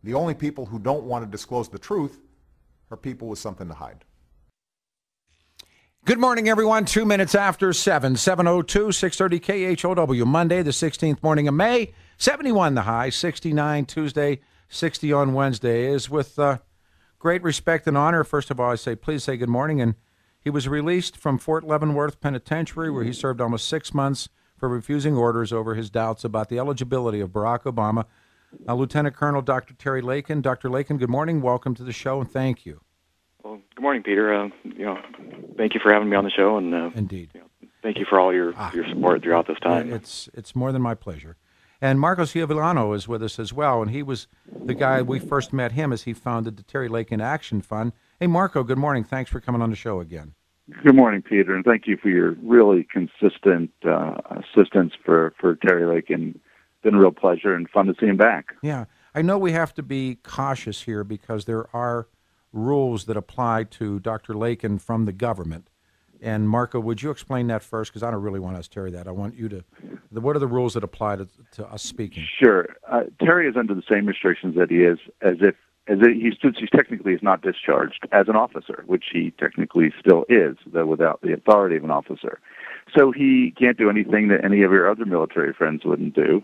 The only people who don't want to disclose the truth are people with something to hide. Good morning, everyone. 2 minutes after 7, 7:02, 630 KHOW. Monday, the 16th morning of May. 71 the high, 69 Tuesday, 60 on Wednesday. Is with great respect and honor. First of all, I say, please say good morning. And he was released from Fort Leavenworth Penitentiary, where he served almost 6 months for refusing orders over his doubts about the eligibility of Barack Obama. Lieutenant Colonel Dr. Terry Lakin. Dr. Lakin, good morning. Welcome to the show, and thank you. Well, good morning, Peter. Thank you for having me on the show, and indeed, thank you for all your support throughout this time. It's more than my pleasure. And Marcos Giovillano is with us as well, and he was the guy we first met him as he founded the Terry Lakin Action Fund. Hey, Marco, good morning. Thanks for coming on the show again. Good morning, Peter, and thank you for your really consistent assistance for Terry Lakin. Been a real pleasure and fun to see him back. Yeah, I know we have to be cautious here because there are rules that apply to Dr. Lakin from the government. And Marco, would you explain that first? Because I don't really want us, Terry, that. I want you to. What are the rules that apply to us speaking? Sure. Terry is under the same restrictions that he is he technically is not discharged as an officer, which he technically still is, though without the authority of an officer. So he can't do anything that any of your other military friends wouldn't do.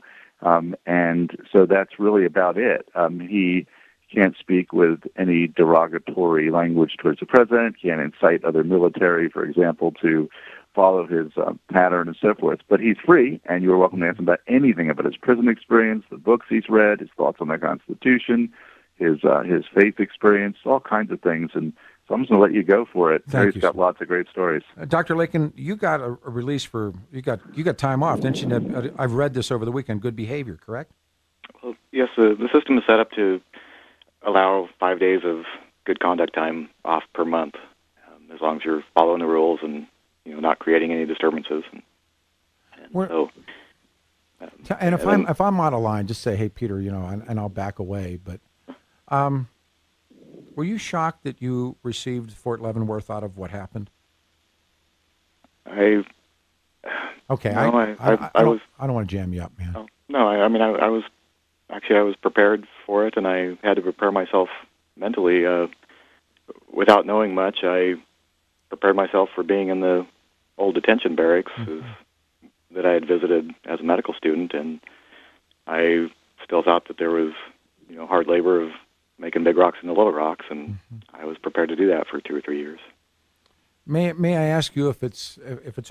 And so that's really about it. He can't speak with any derogatory language towards the president, can't incite other military, for example, to follow his pattern and so forth. But he's free, and you're welcome to ask him about anything about his prison experience, the books he's read, his thoughts on the Constitution, his faith experience, all kinds of things. And so I'm just going to let you go for it. Terry's got lots of great stories. Dr. Lakin, you got a release for you got time off, didn't you? I've read this over the weekend. Good behavior, correct? Well, yes. The system is set up to allow 5 days of good conduct time off per month, as long as you're following the rules and not creating any disturbances. And if I'm out of line, just say, hey, Peter, and I'll back away. But were you shocked that you received Fort Leavenworth out of what happened? Okay. No, I don't want to jam you up, man. I was prepared for it, and I had to prepare myself mentally. Without knowing much, I prepared myself for being in the old detention barracks that I had visited as a medical student, and I still thought that there was, hard labor of making big rocks into little rocks, and I was prepared to do that for 2 or 3 years. May I ask you if it's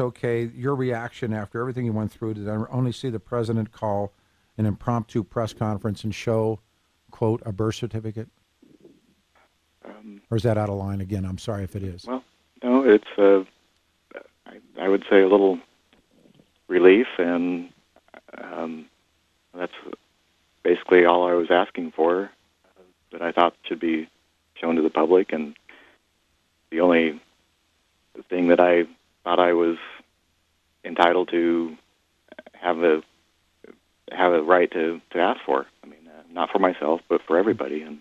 okay, your reaction after everything you went through? Did I only see the president call an impromptu press conference and show, quote, a birth certificate? Or is that out of line again? I'm sorry if it is. Well, no, it's, I would say a little relief, and that's basically all I was asking for, that I thought should be shown to the public. And the only thing that I thought I was entitled to have a right to ask for. I mean, not for myself, but for everybody. And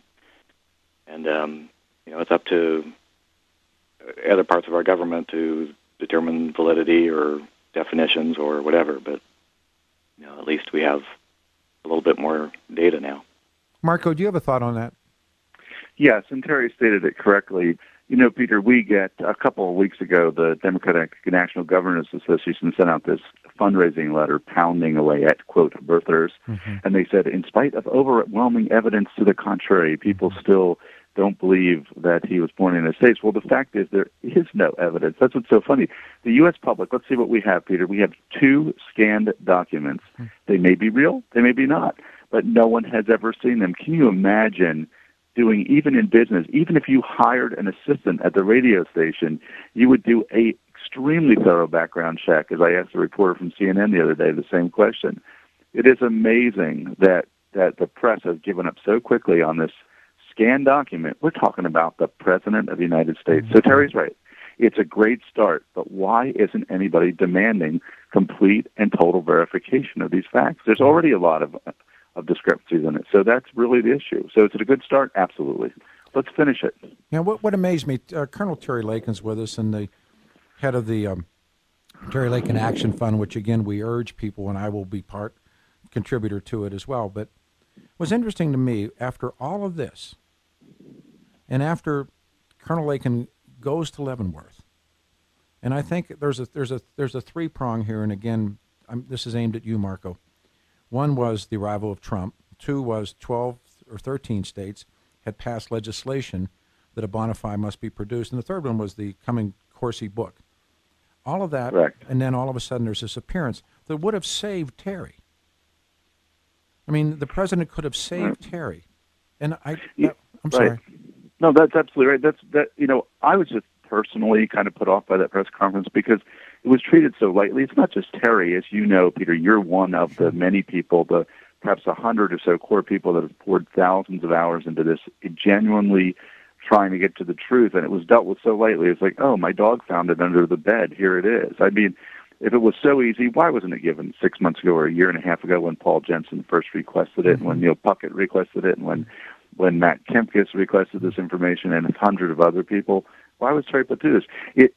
it's up to other parts of our government to determine validity or definitions or whatever. But at least we have a little bit more data now. Marco, do you have a thought on that? Yes, and Terry stated it correctly. Peter, we get a couple of weeks ago, the Democratic National Governors Association sent out this fundraising letter pounding away at, quote, birthers. And they said, in spite of overwhelming evidence to the contrary, people still don't believe that he was born in the States. Well, the fact is there is no evidence. That's what's so funny. The U.S. public, let's see what we have, Peter. We have 2 scanned documents. They may be real, they may be not, but no one has ever seen them. Can you imagine doing, even in business, even if you hired an assistant at the radio station, you would do a extremely thorough background check, as I asked a reporter from CNN the other day the same question. It is amazing that the press has given up so quickly on this scanned document. We're talking about the President of the United States. So Terry's right. It's a great start, but why isn't anybody demanding complete and total verification of these facts? There's already a lot of discrepancies in it. So that's really the issue. So is it a good start? Absolutely. Let's finish it. Yeah, what amazed me, Colonel Terry Lakin's with us, and the head of the Terry Lakin Action Fund, which, again, we urge people, and I will be contributor to it as well. But was interesting to me after all of this, and after Colonel Lakin goes to Leavenworth, and I think there's a three-prong here, and again, this is aimed at you, Marco. One was the arrival of Trump. Two was 12 or 13 states had passed legislation that a bona fide must be produced, and the third one was the coming Corsi book. All of that, Correct. and then all of a sudden there's this appearance that would have saved Terry. I mean, the president could have saved Terry, and I'm sorry. Right. No, that's absolutely right. I was just personally kind of put off by that press conference because it was treated so lightly. It's not just Terry, as you know, Peter. You're one of the many people, perhaps 100 or so core people that have poured thousands of hours into this, genuinely trying to get to the truth, and it was dealt with so lightly. It's like, oh, my dog found it under the bed. Here it is. I mean, if it was so easy, why wasn't it given 6 months ago or a year and a half ago when Paul Jensen first requested it, and when Neil Puckett requested it, and when Matt Kempkis requested this information, and 100 of other people? Why was Terry put through this?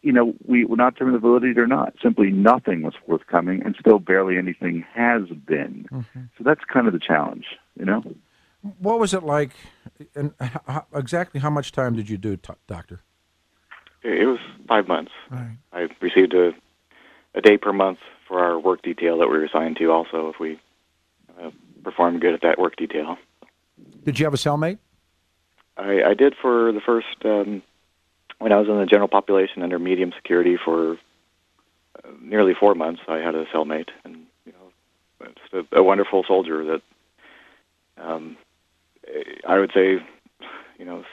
We were not determined validity or not. Simply nothing was forthcoming, and still barely anything has been. So that's kind of the challenge, What was it like, and exactly how much time did you do, Doctor? It was 5 months. Right. I received a day per month for our work detail that we were assigned to also if we performed good at that work detail. Did you have a cellmate? I did for the first, when I was in the general population under medium security for nearly 4 months, I had a cellmate, and just a wonderful soldier that I would say,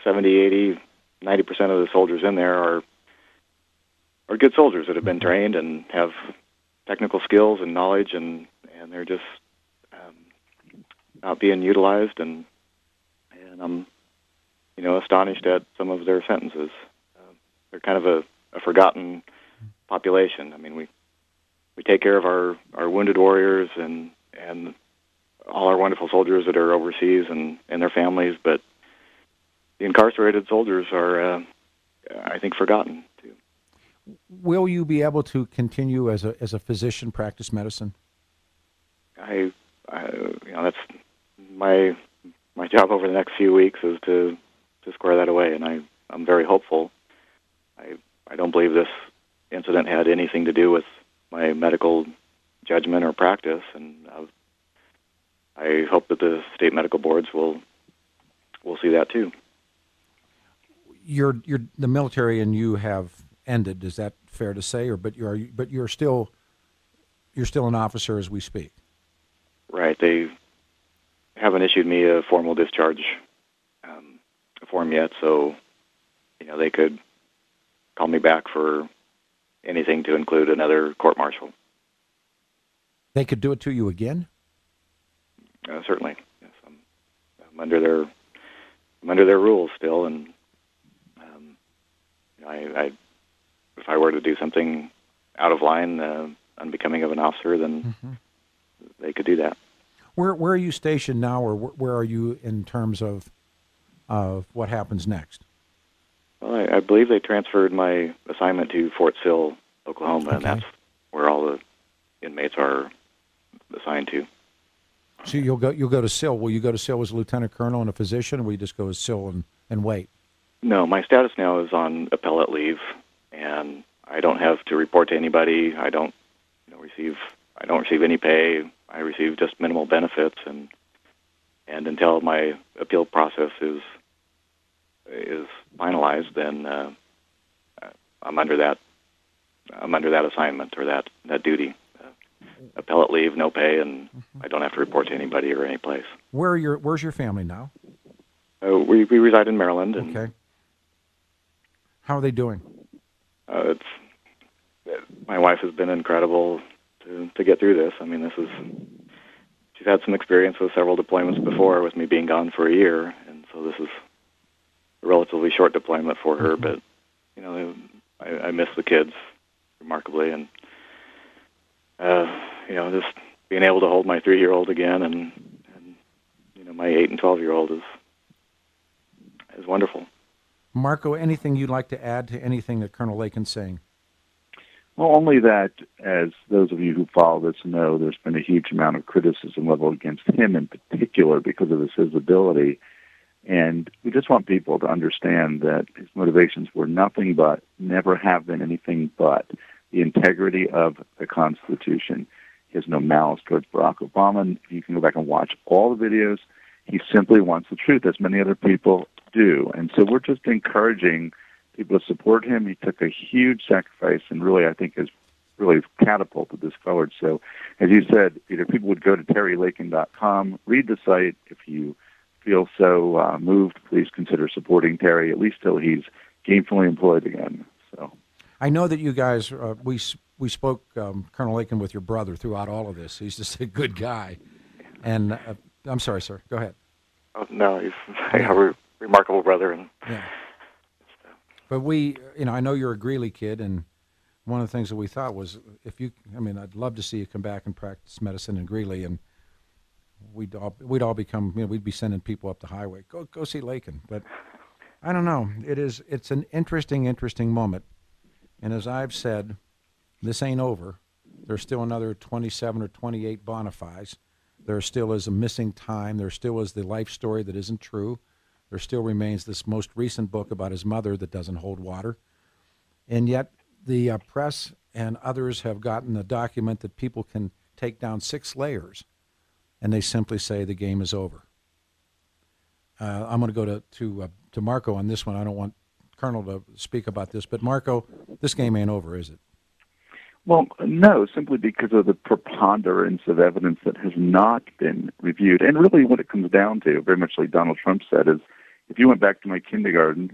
70, 80, 90% of the soldiers in there are good soldiers that have been trained and have technical skills and knowledge, and they're just not being utilized, and I'm, astonished at some of their sentences. They're kind of a forgotten population. I mean, we take care of our wounded warriors and all our wonderful soldiers that are overseas and their families, but the incarcerated soldiers are, I think, forgotten too. Will you be able to continue as a physician, practice medicine? That's my job over the next few weeks is to square that away, and I'm very hopeful. I don't believe this incident had anything to do with my medical judgment or practice, and I hope that the state medical boards will see that too. The military and you have ended. Is that fair to say? But you're still an officer as we speak. Right. They haven't issued me a formal discharge form yet, so they could call me back for anything to include another court-martial. They could do it to you again? Certainly. Yes, I'm under their rules still, and if I were to do something out of line, unbecoming of an officer, then they could do that. Where are you stationed now, or where are you in terms of what happens next? Well, I believe they transferred my assignment to Fort Sill, Oklahoma, and that's where all the inmates are assigned to. So you'll go to Sill. Will you go to Sill as a lieutenant colonel and a physician, or will you just go to Sill and wait? No, my status now is on appellate leave, and I don't have to report to anybody. I don't receive any pay. I receive just minimal benefits, and until my appeal process is finalized, then I'm under that assignment or that duty. Appellate leave, no pay, and I don't have to report to anybody or any place. Where's your family now? We reside in Maryland. And, okay. How are they doing? My wife has been incredible to get through this. I mean, she's had some experience with several deployments before, with me being gone for a year, and so this is a relatively short deployment for her. But I miss the kids remarkably, and just being able to hold my 3-year-old again, and my 8 and 12-year-old is wonderful. Marco, anything you'd like to add to anything that Colonel Lakin's saying? Well, only that, as those of you who follow this know, there's been a huge amount of criticism leveled against him in particular because of his visibility. And we just want people to understand that his motivations were nothing but, never have been anything but, the integrity of the Constitution. He has no malice towards Barack Obama. You can go back and watch all the videos. He simply wants the truth, as many other people do. And so we're just encouraging people to support him. He took a huge sacrifice and really, I think, has really catapulted this forward. So, as you said, Peter, people would go to terrylakin.com, read the site. If you feel so moved, please consider supporting Terry, at least till he's gainfully employed again. So, I know that you guys, we spoke, Colonel Lakin, with your brother throughout all of this. He's just a good guy. And I'm sorry, sir. Go ahead. Oh, no, he's a remarkable brother. And yeah. But I know you're a Greeley kid, and one of the things that we thought was, I'd love to see you come back and practice medicine in Greeley, and we'd all become, we'd be sending people up the highway. Go see Lakin. But I don't know. It's an interesting moment. And as I've said, this ain't over. There's still another 27 or 28 bona fides. There still is a missing time. There still is the life story that isn't true. There still remains this most recent book about his mother that doesn't hold water. And yet the press and others have gotten a document that people can take down 6 layers, and they simply say the game is over. I'm going to go to Marco on this one. I don't want Colonel to speak about this, but Marco, this game ain't over, is it? Well, no, simply because of the preponderance of evidence that has not been reviewed. And really what it comes down to, very much like Donald Trump said, is if you went back to my kindergarten,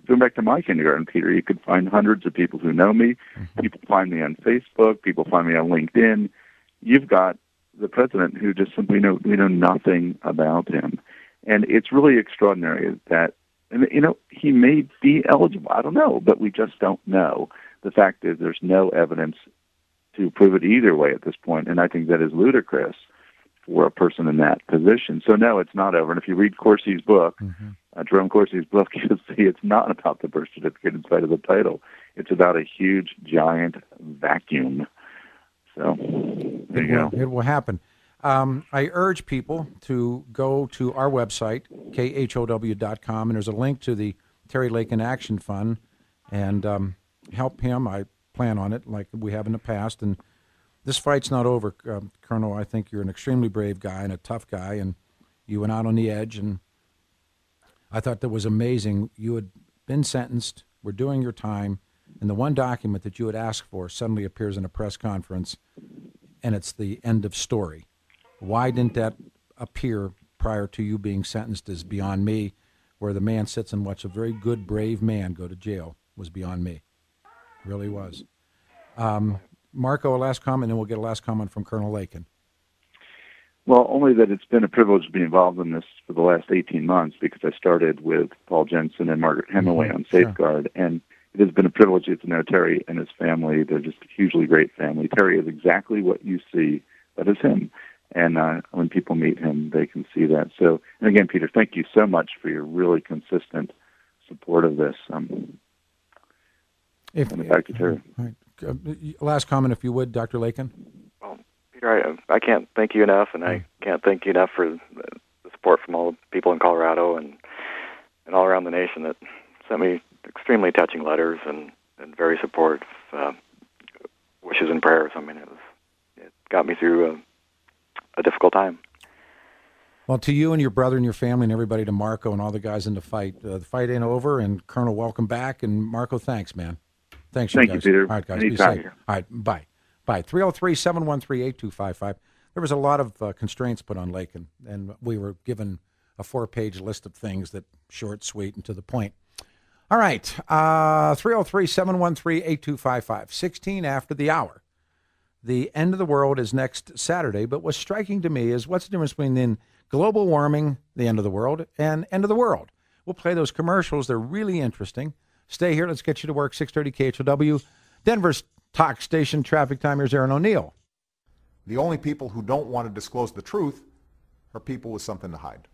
Peter, you could find hundreds of people who know me. Mm-hmm. People find me on Facebook. People find me on LinkedIn. You've got the president who just simply we know nothing about him. And it's really extraordinary that, he may be eligible. I don't know, but we just don't know. The fact is there's no evidence to prove it either way at this point, and I think that is ludicrous for a person in that position. So no, it's not over. And if you read Corsi's book, Jerome Corsi's book, you'll see it's not about the birth certificate in spite of the title. It's about a huge, giant vacuum. So there you go. It will happen. I urge people to go to our website, khow.com, and there's a link to the Terry Lakin Action Fund, and help him. I plan on it like we have in the past. And this fight's not over, Colonel. I think you're an extremely brave guy and a tough guy, and you went out on the edge. And I thought that was amazing. You had been sentenced, were doing your time, and the one document that you had asked for suddenly appears in a press conference, and it's the end of story. Why didn't that appear prior to you being sentenced is beyond me, where the man sits and watches a very good, brave man go to jail was beyond me. Really was. Marco, a last comment, and then we'll get a last comment from Colonel Lakin. Well, only that it's been a privilege to be involved in this for the last 18 months because I started with Paul Jensen and Margaret Hemingway on Safeguard, and it has been a privilege to know Terry and his family. They're just a hugely great family. Terry is exactly what you see, that is him. And when people meet him, they can see that. So, and again, Peter, thank you so much for your really consistent support of this. And back to Terry. Right. Last comment, if you would, Dr. Lakin. Well, Peter, I can't thank you enough, and I can't thank you enough for the support from all the people in Colorado and all around the nation that sent me extremely touching letters and very supportive wishes and prayers. I mean, it got me through a difficult time. Well, to you and your brother and your family and everybody, to Marco and all the guys in the fight ain't over. And Colonel, welcome back. And Marco, thanks, man. Thanks, Thank you you, Peter. All right, guys, Anytime. be safe. All right, bye. 303-713-8255. There was a lot of constraints put on Lakin, and we were given a 4-page list of things that short, sweet, and to the point. All right, 303-713-8255, 16 after the hour. The end of the world is next Saturday, but what's striking to me is what's the difference between global warming, the end of the world, and end of the world. We'll play those commercials. They're really interesting. Stay here. Let's get you to work. 630 KHOW, Denver's talk station. Traffic time. Here's Aaron O'Neill. The only people who don't want to disclose the truth are people with something to hide.